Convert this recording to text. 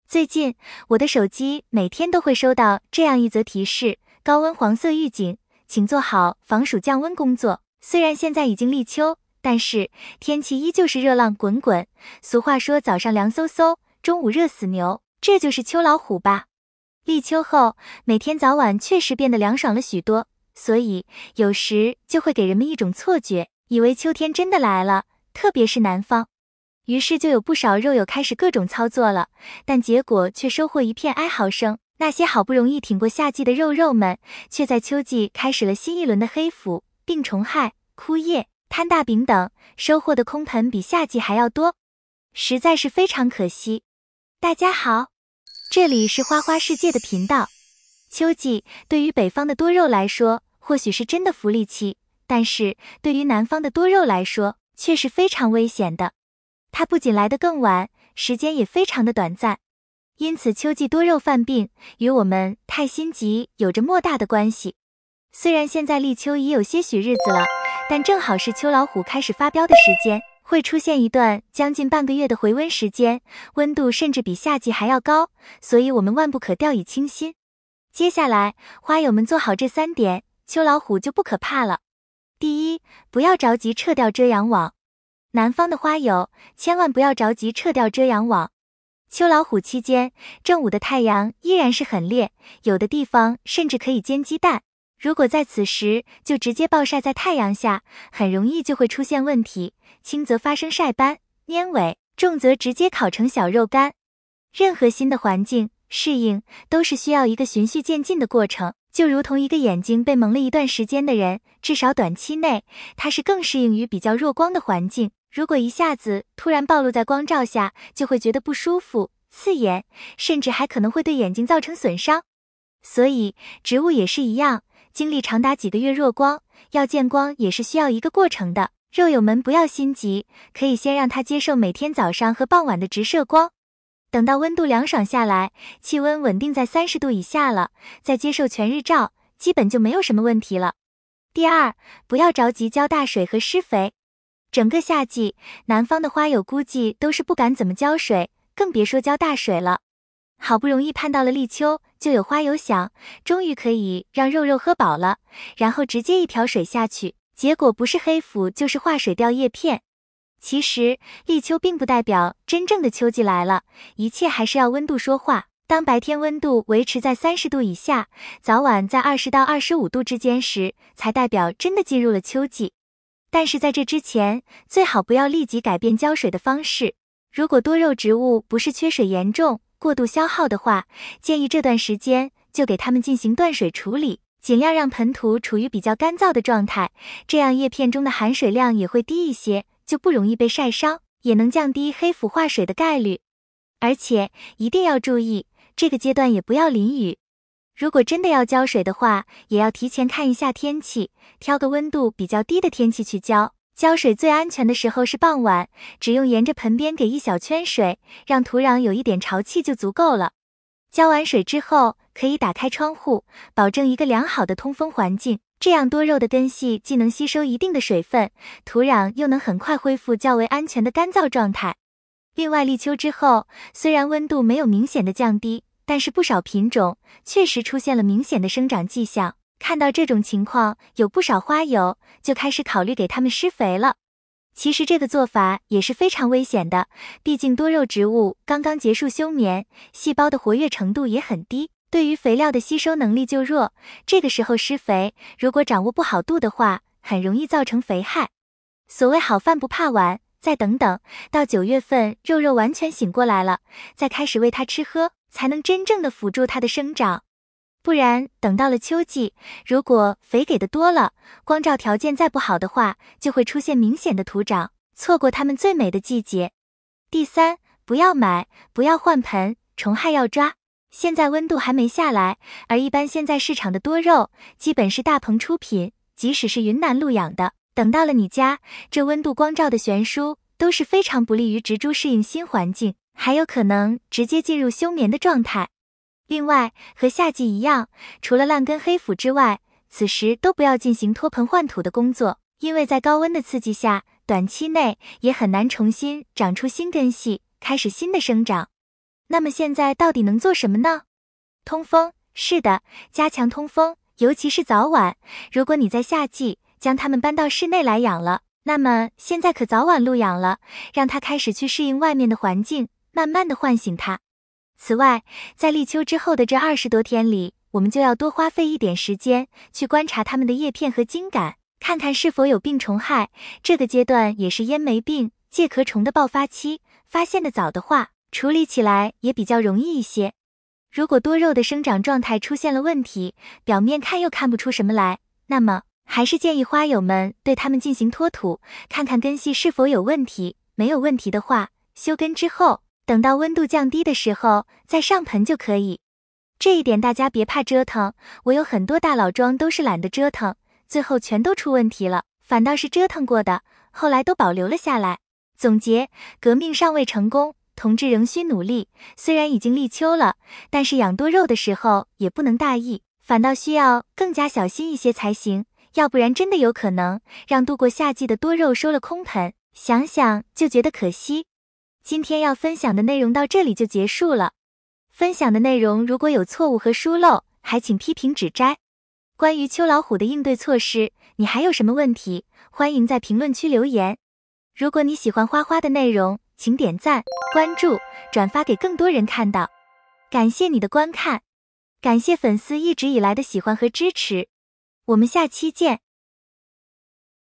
最近，我的手机每天都会收到这样一则提示：高温黄色预警，请做好防暑降温工作。虽然现在已经立秋，但是天气依旧是热浪滚滚。俗话说早上凉飕飕，中午热死牛，这就是秋老虎吧。立秋后，每天早晚确实变得凉爽了许多，所以有时就会给人们一种错觉，以为秋天真的来了，特别是南方。于是就有不少肉友开始各种操作了，但结果却收获一片哀嚎声。那些好不容易挺过夏季的肉们，却在秋季开始了新一轮的黑腐、病虫害、枯叶、摊大饼等，收获的空盆比夏季还要多，实在是非常可惜。大家好，这里是花花世界的频道。秋季对于北方的多肉来说，或许是真的福利期，但是对于南方的多肉来说，却是非常危险的。它不仅来得更晚，时间也非常的短暂。因此秋季多肉犯病与我们太心急有着莫大的关系。虽然现在立秋已有些许日子了，但正好是秋老虎开始发飙的时间，会出现一段将近半个月的回温时间，温度甚至比夏季还要高，所以我们万不可掉以轻心。接下来花友们做好这3点，秋老虎就不可怕了。第一，不要着急撤掉遮阳网。南方的花友千万不要着急撤掉遮阳网。秋老虎期间，正午的太阳依然是很烈，有的地方甚至可以煎鸡蛋。如果在此时就直接暴晒在太阳下，很容易就会出现问题，轻则发生晒斑、粘尾，重则直接烤成小肉干。任何新的环境适应都是需要一个循序渐进的过程，就如同一个眼睛被蒙了一段时间的人，至少短期内它是更适应于比较弱光的环境。如果一下子突然暴露在光照下，就会觉得不舒服、刺眼，甚至还可能会对眼睛造成损伤。所以植物也是一样，经历长达几个月弱光，要见光也是需要一个过程的。肉友们不要心急，可以先让它接受每天早上和傍晚的直射光。等到温度凉爽下来，气温稳定在30度以下了，再接受全日照，基本就没有什么问题了。第二，不要着急浇大水和施肥。整个夏季，南方的花友估计都是不敢怎么浇水，更别说浇大水了。好不容易盼到了立秋，就有花友想，终于可以让肉喝饱了，然后直接一条水下去，结果不是黑腐就是化水掉叶片。其实立秋并不代表真正的秋季来了，一切还是要温度说话。当白天温度维持在30度以下，早晚在20到25度之间时，才代表真的进入了秋季。但是在这之前，最好不要立即改变浇水的方式。如果多肉植物不是缺水严重、过度消耗的话，建议这段时间就给它们进行断水处理，尽量让盆土处于比较干燥的状态，这样叶片中的含水量也会低一些，就不容易被晒伤，也能降低黑腐化水的概率。而且一定要注意，这个阶段也不要淋雨。如果真的要浇水的话，也要提前看一下天气，挑个温度比较低的天气去浇。浇水最安全的时候是傍晚，只用沿着盆边给一小圈水，让土壤有一点潮气就足够了。浇完水之后，可以打开窗户，保证一个良好的通风环境，这样多肉的根系既能吸收一定的水分，土壤又能很快恢复较为安全的干燥状态。另外，立秋之后，虽然温度没有明显的降低，但是不少品种确实出现了明显的生长迹象。看到这种情况，有不少花友就开始考虑给它们施肥了。其实这个做法也是非常危险的，毕竟多肉植物刚刚结束休眠，细胞的活跃程度也很低，对于肥料的吸收能力就弱。这个时候施肥，如果掌握不好度的话，很容易造成肥害。所谓好饭不怕晚，再等等，到9月份肉完全醒过来了，再开始喂它吃喝，才能真正的辅助它的生长。不然等到了秋季，如果肥给的多了，光照条件再不好的话，就会出现明显的土长，错过它们最美的季节。第三，不要买，不要换盆，虫害要抓。现在温度还没下来，而一般现在市场的多肉基本是大棚出品，即使是云南鹿养的，等到了你家，这温度光照的悬殊都是非常不利于植株适应新环境，还有可能直接进入休眠的状态。另外，和夏季一样，除了烂根黑腐之外，此时都不要进行脱盆换土的工作，因为在高温的刺激下，短期内也很难重新长出新根系，开始新的生长。那么现在到底能做什么呢？通风，是的，加强通风，尤其是早晚。如果你在夏季将它们搬到室内来养了，那么现在可早晚露养了，让它开始去适应外面的环境，慢慢的唤醒它。此外，在立秋之后的这20多天里，我们就要多花费一点时间去观察它们的叶片和茎秆，看看是否有病虫害。这个阶段也是烟霉病、介壳虫的爆发期，发现的早的话，处理起来也比较容易一些。如果多肉的生长状态出现了问题，表面看又看不出什么来，那么还是建议花友们对它们进行脱土，看看根系是否有问题。没有问题的话，休根之后，等到温度降低的时候再上盆就可以。这一点大家别怕折腾，我有很多大老桩都是懒得折腾，最后全都出问题了，反倒是折腾过的，后来都保留了下来。总结，革命尚未成功，同志仍需努力。虽然已经立秋了，但是养多肉的时候也不能大意，反倒需要更加小心一些才行，要不然真的有可能让度过夏季的多肉收了空盆，想想就觉得可惜。今天要分享的内容到这里就结束了。分享的内容如果有错误和疏漏，还请批评指摘。关于秋老虎的应对措施，你还有什么问题？欢迎在评论区留言。如果你喜欢花花的内容，请点赞、关注、转发给更多人看到。感谢你的观看，感谢粉丝一直以来的喜欢和支持。我们下期见。